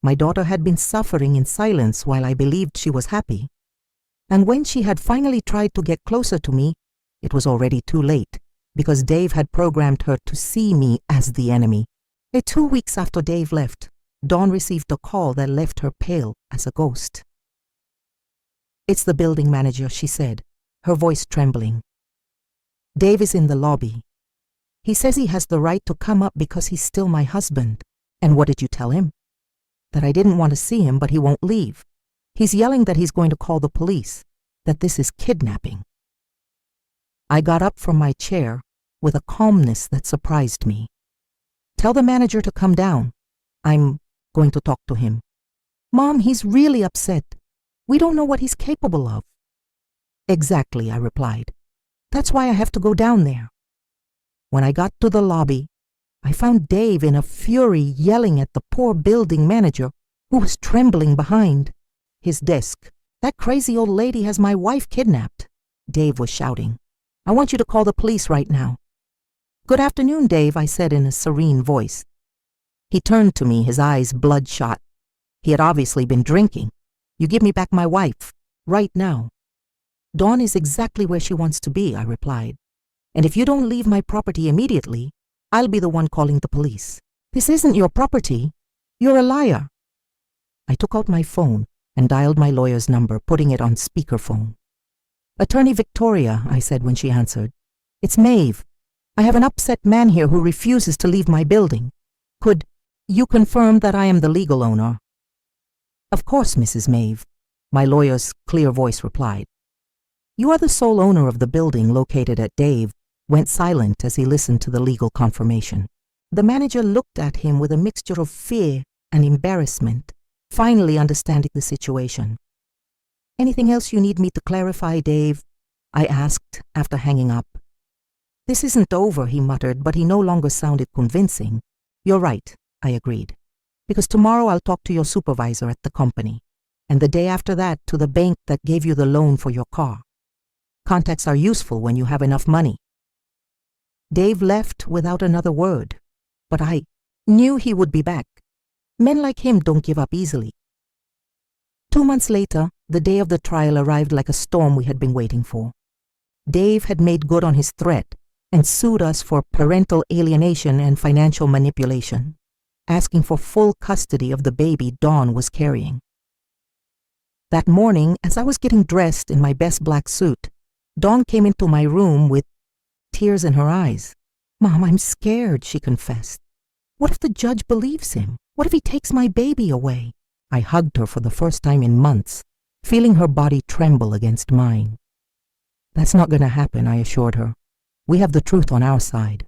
My daughter had been suffering in silence while I believed she was happy. And when she had finally tried to get closer to me, it was already too late, because Dave had programmed her to see me as the enemy. 2 weeks after Dave left, Dawn received a call that left her pale as a ghost. "It's the building manager," she said, her voice trembling. "Dave is in the lobby. He says he has the right to come up because he's still my husband." "And what did you tell him?" "That I didn't want to see him, but he won't leave. He's yelling that he's going to call the police, that this is kidnapping." I got up from my chair with a calmness that surprised me. "Tell the manager to come down. I'm going to talk to him." "Mom, he's really upset. We don't know what he's capable of." "Exactly," I replied. "That's why I have to go down there." When I got to the lobby, I found Dave in a fury yelling at the poor building manager, who was trembling behind his desk. "That crazy old lady has my wife kidnapped," Dave was shouting. "I want you to call the police right now." "Good afternoon, Dave," I said in a serene voice. He turned to me, his eyes bloodshot. He had obviously been drinking. "You give me back my wife, right now." "Dawn is exactly where she wants to be," I replied. "And if you don't leave my property immediately, I'll be the one calling the police." "This isn't your property. You're a liar." I took out my phone and dialed my lawyer's number, putting it on speakerphone. "Attorney Victoria," I said when she answered. "It's Maeve. I have an upset man here who refuses to leave my building. Could you confirm that I am the legal owner?" "Of course, Mrs. Maeve," my lawyer's clear voice replied. "You are the sole owner of the building located at." Dave went silent as he listened to the legal confirmation. The manager looked at him with a mixture of fear and embarrassment, finally understanding the situation. "Anything else you need me to clarify, Dave?" I asked after hanging up. "This isn't over," he muttered, but he no longer sounded convincing. "You're right," I agreed, "because tomorrow I'll talk to your supervisor at the company, and the day after that to the bank that gave you the loan for your car. Contacts are useful when you have enough money." Dave left without another word, but I knew he would be back. Men like him don't give up easily. 2 months later, the day of the trial arrived like a storm we had been waiting for. Dave had made good on his threat and sued us for parental alienation and financial manipulation, asking for full custody of the baby Dawn was carrying. That morning, as I was getting dressed in my best black suit, Dawn came into my room with tears in her eyes. "Mom, I'm scared," she confessed. "What if the judge believes him? What if he takes my baby away?" I hugged her for the first time in months, feeling her body tremble against mine. "That's not going to happen," I assured her. "We have the truth on our side."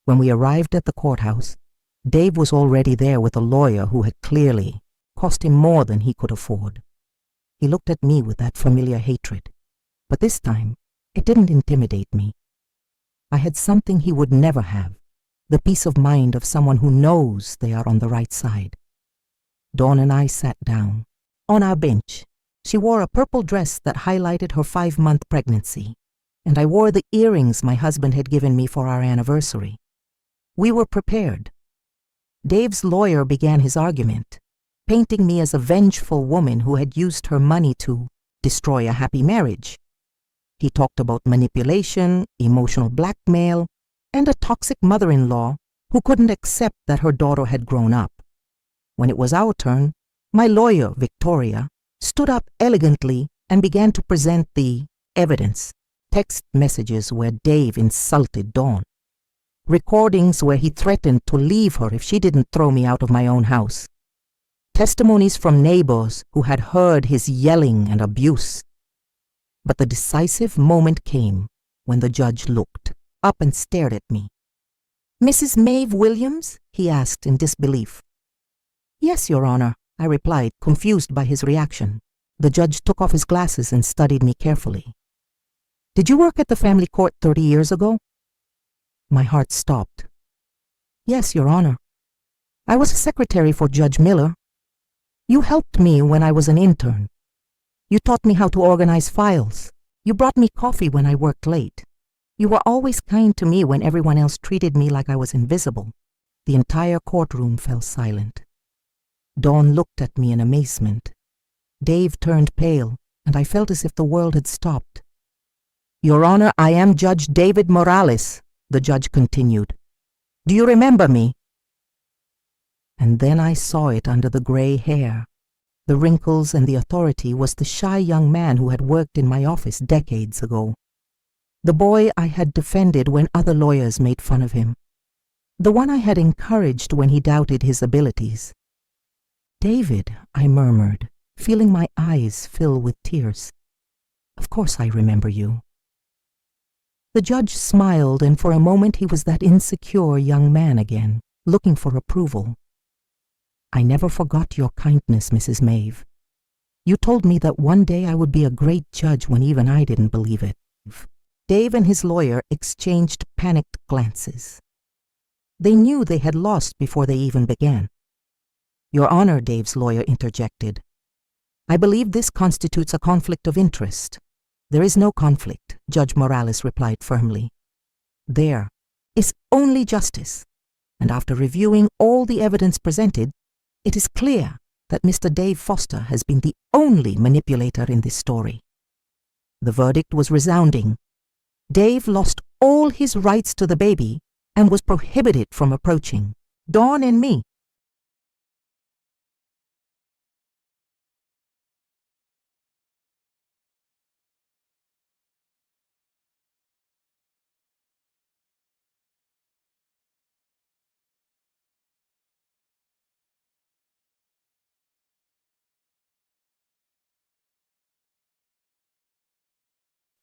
When we arrived at the courthouse, Dave was already there with a lawyer who had clearly cost him more than he could afford. He looked at me with that familiar hatred, but this time it didn't intimidate me. I had something he would never have, the peace of mind of someone who knows they are on the right side. Dawn and I sat down. On our bench, she wore a purple dress that highlighted her 5-month pregnancy, and I wore the earrings my husband had given me for our anniversary. We were prepared. Dave's lawyer began his argument, painting me as a vengeful woman who had used her money to destroy a happy marriage. He talked about manipulation, emotional blackmail, and a toxic mother-in-law who couldn't accept that her daughter had grown up. When it was our turn, my lawyer, Victoria, stood up elegantly and began to present the evidence, text messages where Dave insulted Dawn, recordings where he threatened to leave her if she didn't throw me out of my own house, testimonies from neighbors who had heard his yelling and abuse. But the decisive moment came when the judge looked up and stared at me. "Mrs. Maeve Williams?" he asked in disbelief. "Yes, Your Honor," I replied, confused by his reaction. The judge took off his glasses and studied me carefully. "Did you work at the family court 30 years ago?" My heart stopped. "Yes, Your Honor. I was a secretary for Judge Miller. You helped me when I was an intern. You taught me how to organize files. You brought me coffee when I worked late. You were always kind to me when everyone else treated me like I was invisible." The entire courtroom fell silent. Dawn looked at me in amazement. Dave turned pale, and I felt as if the world had stopped. "Your Honor, I am Judge David Morales," the judge continued. "Do you remember me?" And then I saw it under the gray hair. The wrinkles and the authority was the shy young man who had worked in my office decades ago. The boy I had defended when other lawyers made fun of him. The one I had encouraged when he doubted his abilities. "David," I murmured, feeling my eyes fill with tears. "Of course I remember you." The judge smiled, and for a moment he was that insecure young man again, looking for approval. "I never forgot your kindness, Mrs. Maeve. You told me that one day I would be a great judge when even I didn't believe it." Dave and his lawyer exchanged panicked glances. They knew they had lost before they even began. "Your Honor," Dave's lawyer interjected, "I believe this constitutes a conflict of interest." "There is no conflict," Judge Morales replied firmly. "There is only justice, and after reviewing all the evidence presented, it is clear that Mr. Dave Foster has been the only manipulator in this story." The verdict was resounding. Dave lost all his rights to the baby and was prohibited from approaching Dawn and me.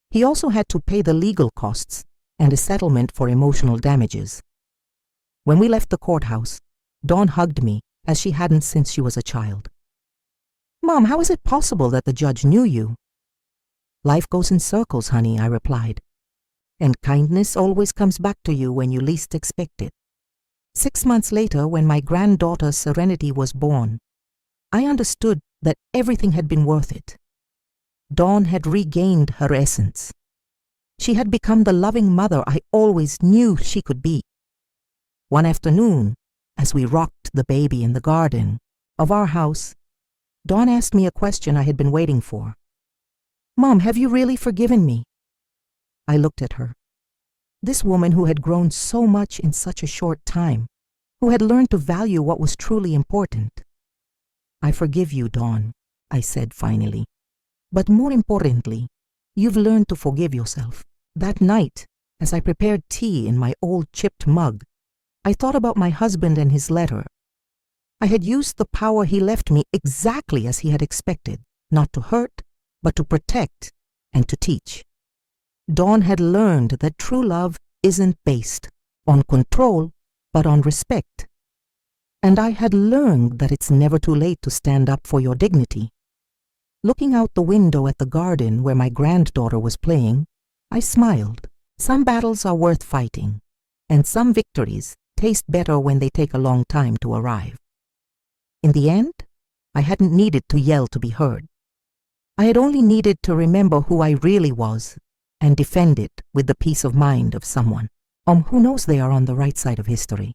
He also had to pay the legal costs and a settlement for emotional damages. When we left the courthouse, Dawn hugged me as she hadn't since she was a child. "Mom, how is it possible that the judge knew you?" "Life goes in circles, honey," I replied. "And kindness always comes back to you when you least expect it." 6 months later, when my granddaughter Serenity was born, I understood that everything had been worth it. Dawn had regained her essence. She had become the loving mother I always knew she could be. One afternoon, as we rocked the baby in the garden of our house, Dawn asked me a question I had been waiting for. "Mom, have you really forgiven me?" I looked at her. This woman who had grown so much in such a short time, who had learned to value what was truly important. "I forgive you, Dawn," I said finally. "But more importantly, you've learned to forgive yourself." That night, as I prepared tea in my old chipped mug, I thought about my husband and his letter. I had used the power he left me exactly as he had expected, not to hurt, but to protect and to teach. Dawn had learned that true love isn't based on control, but on respect. and I had learned that it's never too late to stand up for your dignity. Looking out the window at the garden where my granddaughter was playing, I smiled. Some battles are worth fighting, and some victories taste better when they take a long time to arrive. In the end, I hadn't needed to yell to be heard. I had only needed to remember who I really was and defend it with the peace of mind of someone who knows they are on the right side of history.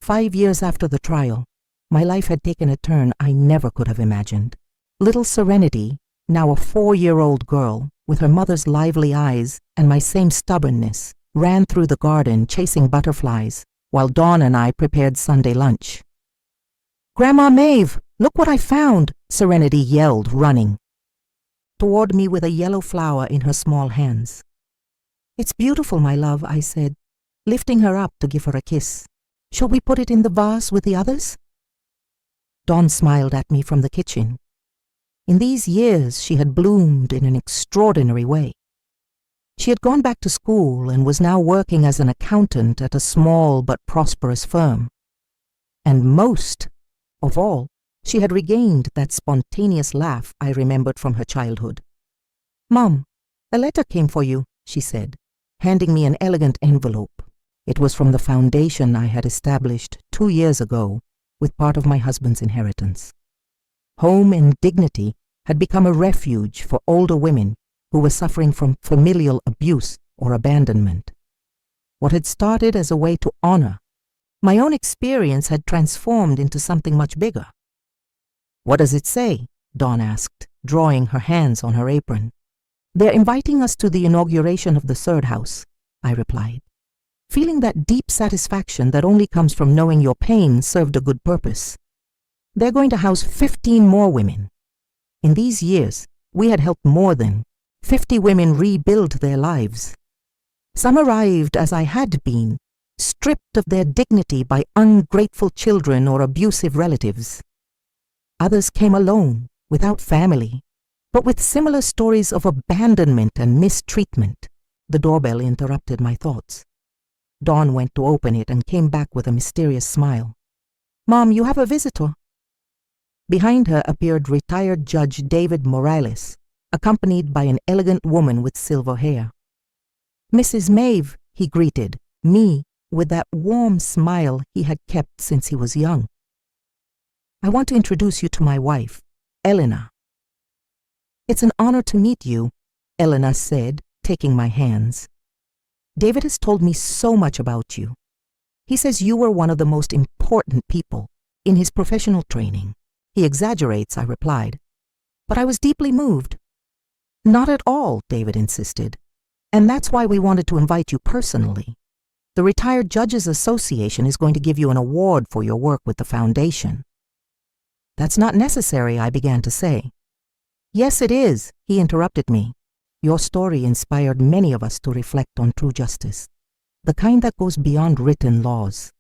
5 years after the trial, my life had taken a turn I never could have imagined. Little Serenity, now a 4-year-old girl, with her mother's lively eyes and my same stubbornness, ran through the garden chasing butterflies, while Dawn and I prepared Sunday lunch. "Grandma Maeve, look what I found!" Serenity yelled, running toward me with a yellow flower in her small hands. "It's beautiful, my love," I said, lifting her up to give her a kiss. "Shall we put it in the vase with the others?" Dawn smiled at me from the kitchen. In these years, she had bloomed in an extraordinary way. She had gone back to school and was now working as an accountant at a small but prosperous firm. And most of all, she had regained that spontaneous laugh I remembered from her childhood. "Mom, a letter came for you," she said, handing me an elegant envelope. It was from the foundation I had established 2 years ago with part of my husband's inheritance. Home and Dignity had become a refuge for older women who were suffering from familial abuse or abandonment. What had started as a way to honor my own experience had transformed into something much bigger. "What does it say?" Dawn asked, drawing her hands on her apron. "They're inviting us to the inauguration of the third house," I replied, feeling that deep satisfaction that only comes from knowing your pain served a good purpose. They're going to house 15 more women. In these years, we had helped more than 50 women rebuild their lives. Some arrived as I had been, stripped of their dignity by ungrateful children or abusive relatives. Others came alone, without family, but with similar stories of abandonment and mistreatment. The doorbell interrupted my thoughts. Dawn went to open it and came back with a mysterious smile. "Mom, you have a visitor." Behind her appeared retired Judge David Morales, accompanied by an elegant woman with silver hair. "Mrs. Maeve," he greeted me with that warm smile he had kept since he was young. "I want to introduce you to my wife, Elena." "It's an honor to meet you," Elena said, taking my hands. "David has told me so much about you. He says you were one of the most important people in his professional training." "He exaggerates," I replied, but I was deeply moved. "Not at all," David insisted, "and that's why we wanted to invite you personally. The Retired Judges Association is going to give you an award for your work with the foundation." "That's not necessary," I began to say. "Yes, it is," he interrupted me. "Your story inspired many of us to reflect on true justice, the kind that goes beyond written laws."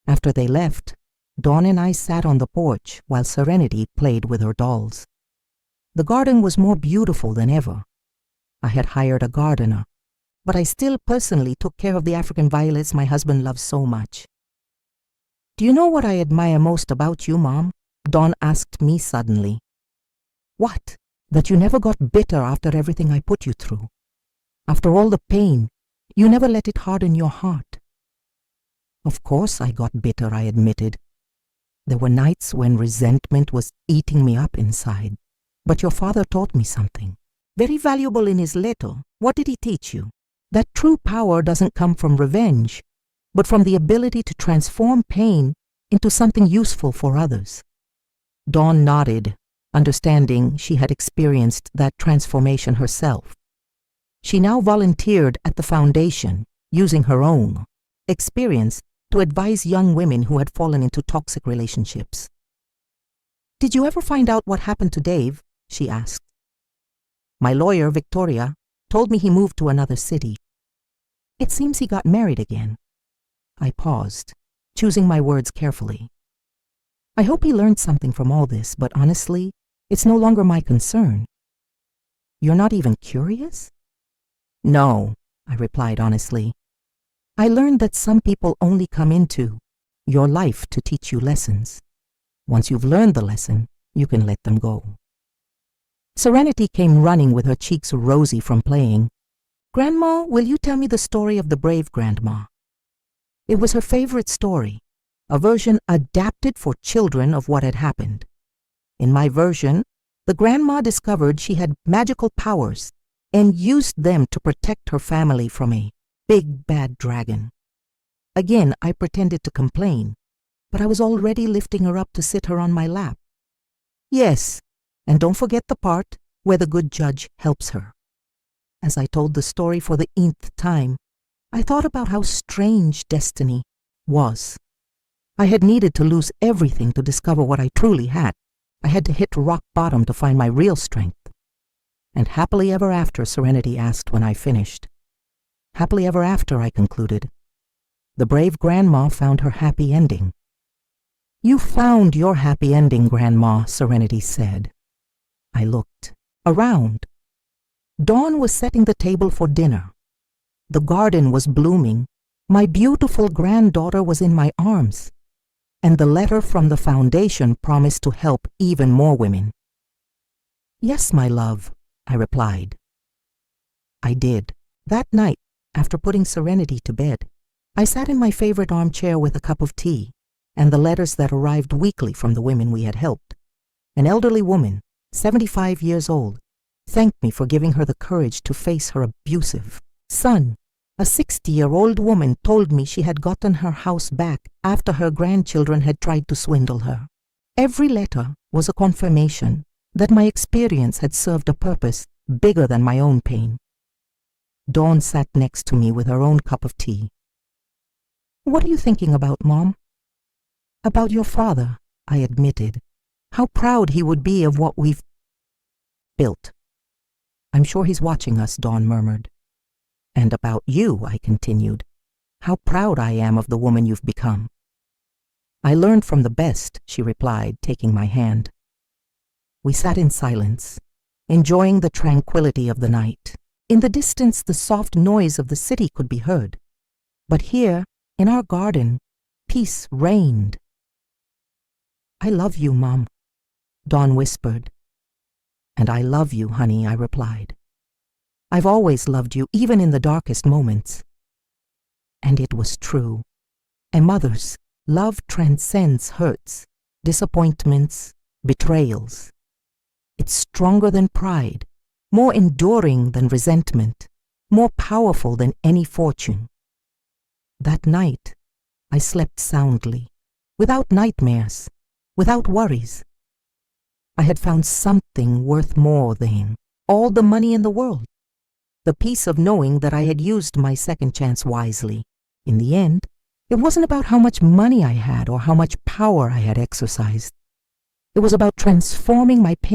After they left, Dawn and I sat on the porch while Serenity played with her dolls. The garden was more beautiful than ever. I had hired a gardener, but I still personally took care of the African violets my husband loves so much. "Do you know what I admire most about you, Mom?" Dawn asked me suddenly. "What?" "That you never got bitter after everything I put you through. After all the pain, you never let it harden your heart." "Of course I got bitter," I admitted. "There were nights when resentment was eating me up inside. But your father taught me something very valuable in his letter." "What did he teach you?" "That true power doesn't come from revenge, but from the ability to transform pain into something useful for others." Dawn nodded, understanding she had experienced that transformation herself. She now volunteered at the foundation, using her own experience to advise young women who had fallen into toxic relationships. "Did you ever find out what happened to Dave?" she asked. "My lawyer, Victoria, told me he moved to another city. It seems he got married again." I paused, choosing my words carefully. I hope he learned something from all this, but honestly, it's no longer my concern. "You're not even curious?" "No," I replied honestly. "I learned that some people only come into your life to teach you lessons. Once you've learned the lesson, you can let them go. Serenity came running with her cheeks rosy from playing. "Grandma, will you tell me the story of the brave grandma?" It was her favorite story, a version adapted for children of what had happened. In my version, the grandma discovered she had magical powers and used them to protect her family from a big bad dragon. Again, I pretended to complain, but I was already lifting her up to sit her on my lap. Yes, and don't forget the part where the good judge helps her. As I told the story for the nth time, I thought about how strange destiny was. I had needed to lose everything to discover what I truly had. I had to hit rock bottom to find my real strength. And happily ever after, Serenity asked when I finished. Happily ever after, I concluded. The brave grandma found her happy ending. "You found your happy ending, Grandma," Serenity said. I looked around. Dawn was setting the table for dinner. The garden was blooming. My beautiful granddaughter was in my arms. And the letter from the foundation promised to help even more women. "Yes, my love," I replied. I did. That night, after putting Serenity to bed, I sat in my favorite armchair with a cup of tea and the letters that arrived weekly from the women we had helped. An elderly woman, 75 years old, thanked me for giving her the courage to face her abusive son. A 60-year-old woman told me she had gotten her house back after her grandchildren had tried to swindle her. Every letter was a confirmation that my experience had served a purpose bigger than my own pain. Dawn sat next to me with her own cup of tea. "What are you thinking about, Mom?" "About your father," I admitted. "How proud he would be of what we've built." "I'm sure he's watching us," Dawn murmured. "And about you," I continued. "How proud I am of the woman you've become." "I learned from the best," she replied, taking my hand. We sat in silence, enjoying the tranquility of the night. In the distance, the soft noise of the city could be heard. But here, in our garden, peace reigned. "I love you, Mom," Dawn whispered. "And I love you, honey," I replied. "I've always loved you, even in the darkest moments." And it was true. A mother's love transcends hurts, disappointments, betrayals. It's stronger than pride, more enduring than resentment, more powerful than any fortune. That night, I slept soundly, without nightmares, without worries. I had found something worth more than all the money in the world. The peace of knowing that I had used my second chance wisely. In the end, it wasn't about how much money I had or how much power I had exercised. It was about transforming my pain